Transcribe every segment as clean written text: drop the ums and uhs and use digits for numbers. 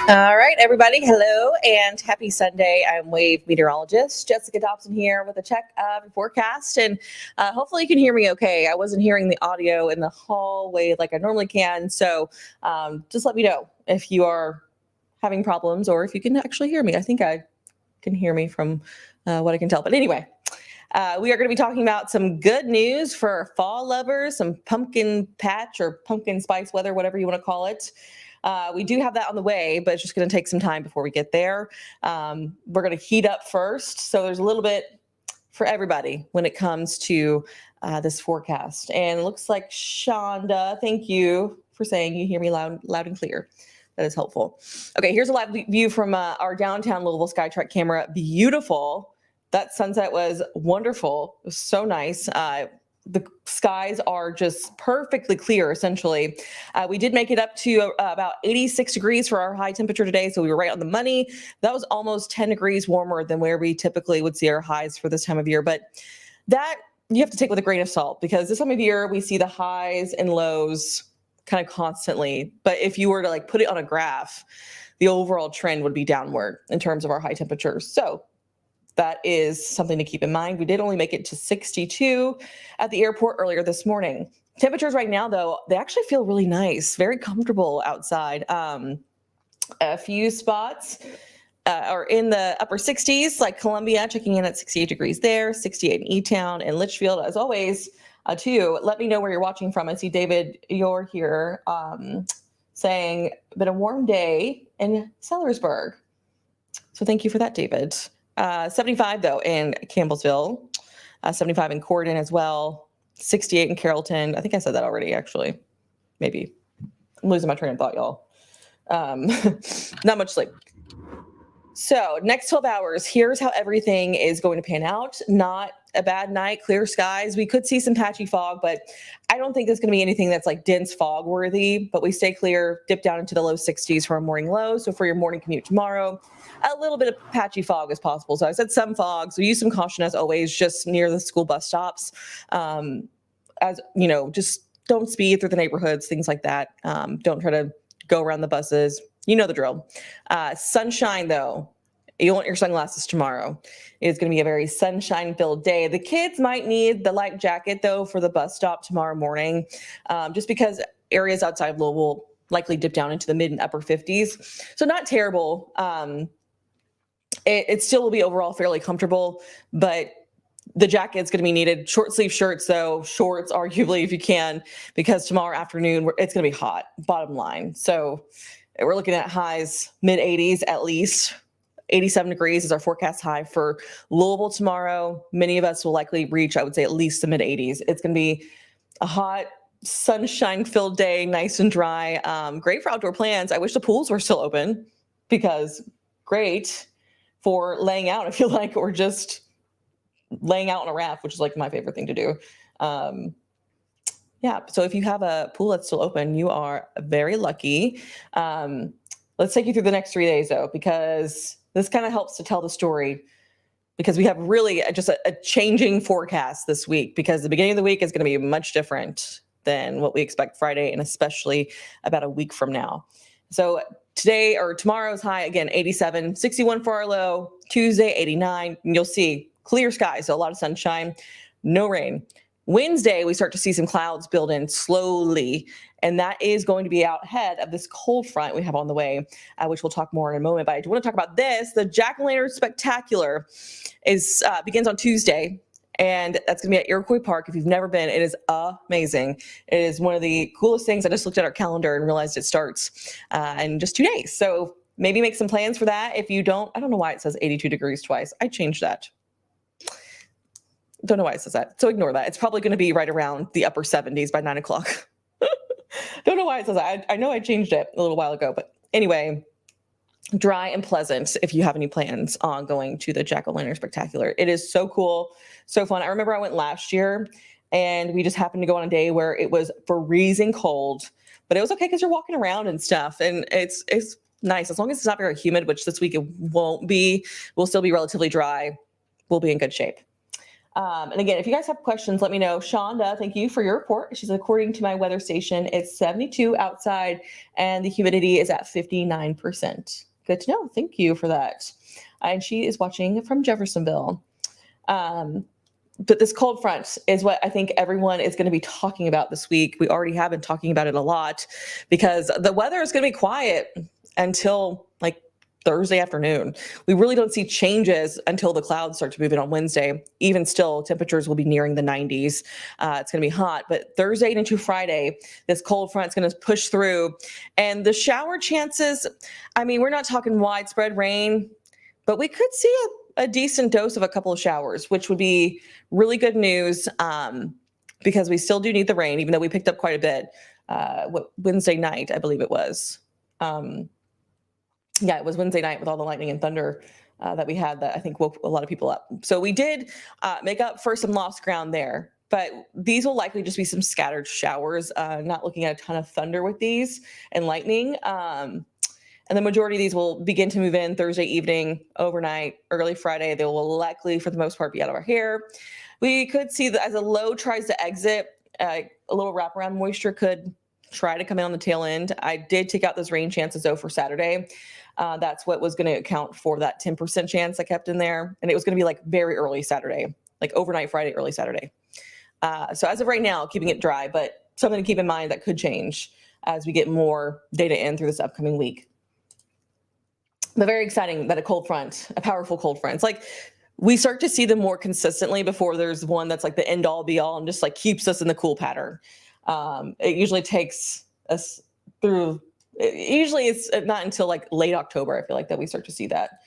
All right, everybody. Hello and happy Sunday. I'm wave meteorologist Jessica Dobson here with a check of the forecast. And hopefully you can hear me okay. I wasn't hearing the audio in the hallway like I normally can. So just let me know if you are having problems or if you can actually hear me. I think I can hear me from what I can tell. But anyway, we are going to be talking about some good news for fall lovers, some pumpkin patch or pumpkin spice weather, whatever you want to call it. We do have that on the way, but it's just going to take some time before we get there. We're going to heat up first. So there's a little bit for everybody when it comes to this forecast. And it looks like Shonda, thank you for saying you hear me loud and clear. That is helpful. Okay, here's a live view from our downtown Louisville Skytrack camera. Beautiful. That sunset was wonderful. It was so nice. The skies are just perfectly clear, essentially. We did make it up to about 86 degrees for our high temperature today, so we were right on the money. That was almost 10 degrees warmer than where we typically would see our highs for this time of year. But that you have to take with a grain of salt, because this time of year we see the highs and lows kind of constantly. But if you were to put it on a graph, the overall trend would be downward in terms of our high temperatures. So that is something to keep in mind. We did only make it to 62 at the airport earlier this morning. Temperatures right now, though, they actually feel really nice, very comfortable outside. A few spots are in the upper 60s, like Columbia, checking in at 68 degrees there, 68 in E-Town and Litchfield, as always, too. Let me know where you're watching from. I see David, you're here, saying, been a warm day in Sellersburg. So thank you for that, David. 75 though in Campbellsville, 75 in Corydon as well, 68 in Carrollton. I think I said that already, actually. Maybe. I'm losing my train of thought, y'all. Not much sleep. So next 12 hours, here's how everything is going to pan out. Not a bad night, clear skies. We could see some patchy fog, but I don't think there's going to be anything that's dense fog worthy, but we stay clear, dip down into the low 60s for our morning low. So for your morning commute tomorrow, a little bit of patchy fog is possible. So I said some fog, so use some caution as always, just near the school bus stops. As you know, just don't speed through the neighborhoods, things like that. Don't try to go around the buses. You know the drill. Sunshine, though. You want your sunglasses tomorrow. It's going to be a very sunshine-filled day. The kids might need the light jacket, though, for the bus stop tomorrow morning, just because areas outside of Louisville will likely dip down into the mid and upper 50s. So not terrible. It still will be overall fairly comfortable, but the jacket's going to be needed. Short sleeve shirts, though, shorts, arguably, if you can, because tomorrow afternoon it's going to be hot, bottom line. So we're looking at highs mid 80s at least. 87 degrees is our forecast high for Louisville tomorrow. Many of us will likely reach, I would say, at least the mid 80s. It's going to be a hot, sunshine-filled day, nice and dry. Great for outdoor plans. I wish the pools were still open, because great for laying out if you like, or just laying out on a raft, which is my favorite thing to do. Yeah, so if you have a pool that's still open, you are very lucky. Let's take you through the next 3 days, though, because this kind of helps to tell the story, because we have really just a changing forecast this week, because the beginning of the week is going to be much different than what we expect Friday, and especially about a week from now. So today or tomorrow's high, again, 87, 61 for our low, Tuesday, 89, and you'll see clear skies, so a lot of sunshine, no rain. Wednesday, we start to see some clouds build in slowly, and that is going to be out ahead of this cold front we have on the way, which we'll talk more in a moment. But I do want to talk about this. The Jack-O-Lantern Spectacular begins on Tuesday, and that's going to be at Iroquois Park. If you've never been, it is amazing. It is one of the coolest things. I just looked at our calendar and realized it starts in just 2 days. So maybe make some plans for that. If you don't, I don't know why it says 82 degrees twice. I changed that. Don't know why it says that. So ignore that. It's probably going to be right around the upper 70s by 9 o'clock. Don't know why it says that. I know I changed it a little while ago, but anyway, dry and pleasant if you have any plans on going to the Jack-O-Lantern Spectacular. It is so cool, so fun. I remember I went last year, and we just happened to go on a day where it was freezing cold, but it was okay because you're walking around and stuff, and it's nice. As long as it's not very humid, which this week it won't be, we'll still be relatively dry. We'll be in good shape. And again, if you guys have questions, let me know. Shonda, thank you for your report. She's according to my weather station, it's 72 outside and the humidity is at 59%. Good to know. Thank you for that. And she is watching from Jeffersonville. But this cold front is what I think everyone is going to be talking about this week. We already have been talking about it a lot because the weather is going to be quiet until like Thursday afternoon. We really don't see changes until the clouds start to move in on Wednesday. Even still, temperatures will be nearing the 90s. It's going to be hot, but Thursday into Friday, this cold front is going to push through. And the shower chances, I mean, we're not talking widespread rain, but we could see a decent dose of a couple of showers, which would be really good news because we still do need the rain, even though we picked up quite a bit. Wednesday night, I believe it was. Yeah, it was Wednesday night with all the lightning and thunder that we had that I think woke a lot of people up. So we did make up for some lost ground there, but these will likely just be some scattered showers, not looking at a ton of thunder with these and lightning. And the majority of these will begin to move in Thursday evening, overnight, early Friday. They will likely, for the most part, be out of our hair. We could see that as a low tries to exit, a little wraparound moisture could try to come in on the tail end. I did take out those rain chances, though, for Saturday. That's what was going to account for that 10% chance I kept in there. And it was going to be like very early Saturday, like overnight Friday, early Saturday. So as of right now, keeping it dry, but something to keep in mind that could change as we get more data in through this upcoming week. But very exciting that a powerful cold front. It's like we start to see them more consistently before there's one that's like the end all be all and just like keeps us in the cool pattern. It usually takes us through. Usually it's not until like late October, I feel like, that we start to see that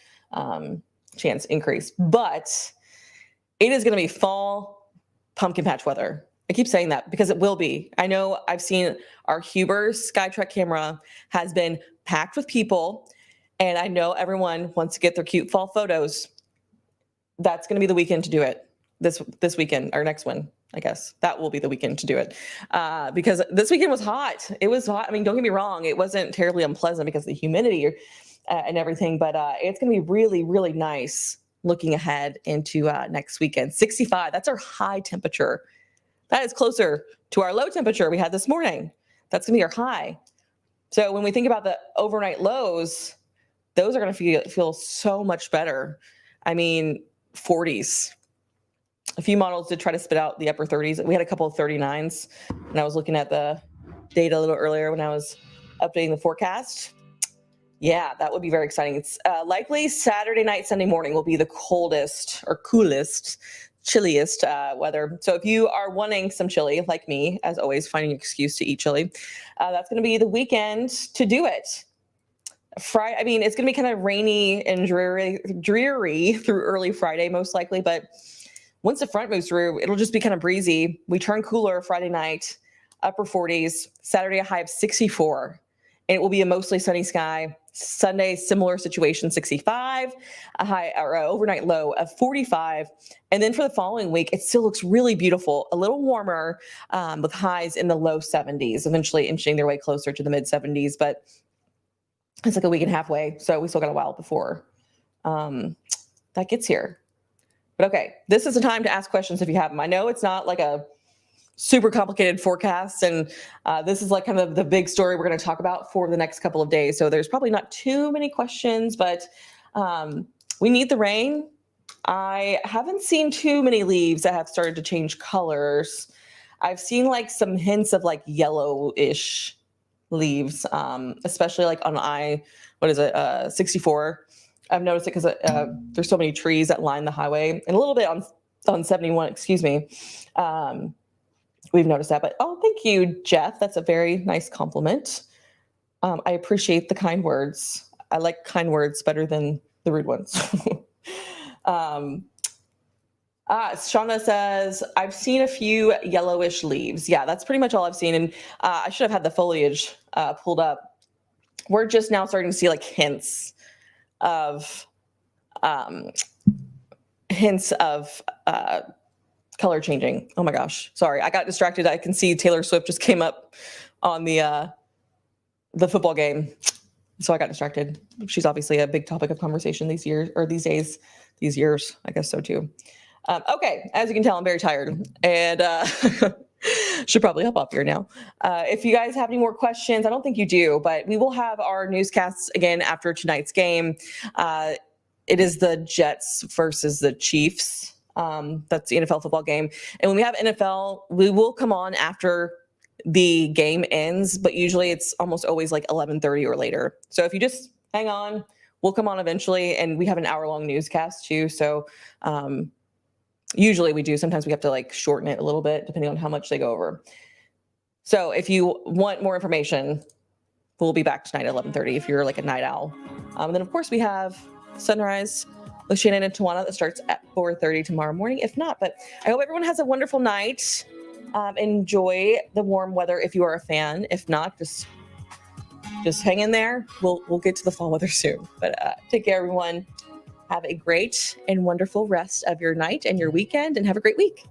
chance increase. But it is going to be fall pumpkin patch weather. I keep saying that because it will be. I know I've seen our Huber Skytrack camera has been packed with people. And I know everyone wants to get their cute fall photos. That's going to be the weekend to do it. This weekend, or next one, I guess. That will be the weekend to do it. Because this weekend was hot. It was hot. I mean, don't get me wrong. It wasn't terribly unpleasant because of the humidity and everything. But it's going to be really, really nice looking ahead into next weekend. 65, that's our high temperature. That is closer to our low temperature we had this morning. That's going to be our high. So when we think about the overnight lows, those are going to feel so much better. I mean, 40s. A few models did try to spit out the upper 30s. We had a couple of 39s, and I was looking at the data a little earlier when I was updating the forecast. Yeah, that would be very exciting. It's likely Saturday night, Sunday morning will be the coldest or coolest, chilliest weather. So if you are wanting some chili, like me, as always, finding an excuse to eat chili, that's going to be the weekend to do it. Friday, I mean, it's going to be kind of rainy and dreary through early Friday, most likely. But once the front moves through, it'll just be kind of breezy. We turn cooler Friday night, upper 40s. Saturday, a high of 64. And it will be a mostly sunny sky. Sunday, similar situation, 65. A high or overnight low of 45. And then for the following week, it still looks really beautiful. A little warmer with highs in the low 70s, eventually inching their way closer to the mid 70s. But it's like a week and a half away, so we still got a while before that gets here. But okay, this is the time to ask questions if you have them. I know it's not like a super complicated forecast, and this is like kind of the big story we're going to talk about for the next couple of days. So there's probably not too many questions, but we need the rain. I haven't seen too many leaves that have started to change colors. I've seen like some hints of like yellowish leaves, especially like on 64. I've noticed it because there's so many trees that line the highway, and a little bit on 71, excuse me. We've noticed that, but thank you, Jeff. That's a very nice compliment. I appreciate the kind words. I like kind words better than the rude ones. Shauna says, I've seen a few yellowish leaves. Yeah, that's pretty much all I've seen. And I should have had the foliage pulled up. We're just now starting to see like hints of color changing. Oh my gosh. Sorry. I got distracted. I can see Taylor Swift just came up on the football game. So I got distracted. She's obviously a big topic of conversation these years, I guess so too. Okay, as you can tell, I'm very tired and should probably hop off here now. If you guys have any more questions, I don't think you do, but we will have our newscasts again after tonight's game. It is the Jets versus the Chiefs. That's the NFL football game. And when we have NFL, we will come on after the game ends, but usually it's almost always like 11:30 or later. So if you just hang on, we'll come on eventually, and we have an hour-long newscast too. So usually we do. Sometimes we have to like shorten it a little bit depending on how much they go over. So if you want more information, we'll be back tonight at 11:30 if you're like a night owl. And then of course we have Sunrise with Shannon and Tawana that starts at 4:30 tomorrow morning. If not, but I hope everyone has a wonderful night. Enjoy the warm weather if you are a fan. If not, just hang in there. We'll get to the fall weather soon. But take care, everyone. Have a great and wonderful rest of your night and your weekend, and have a great week.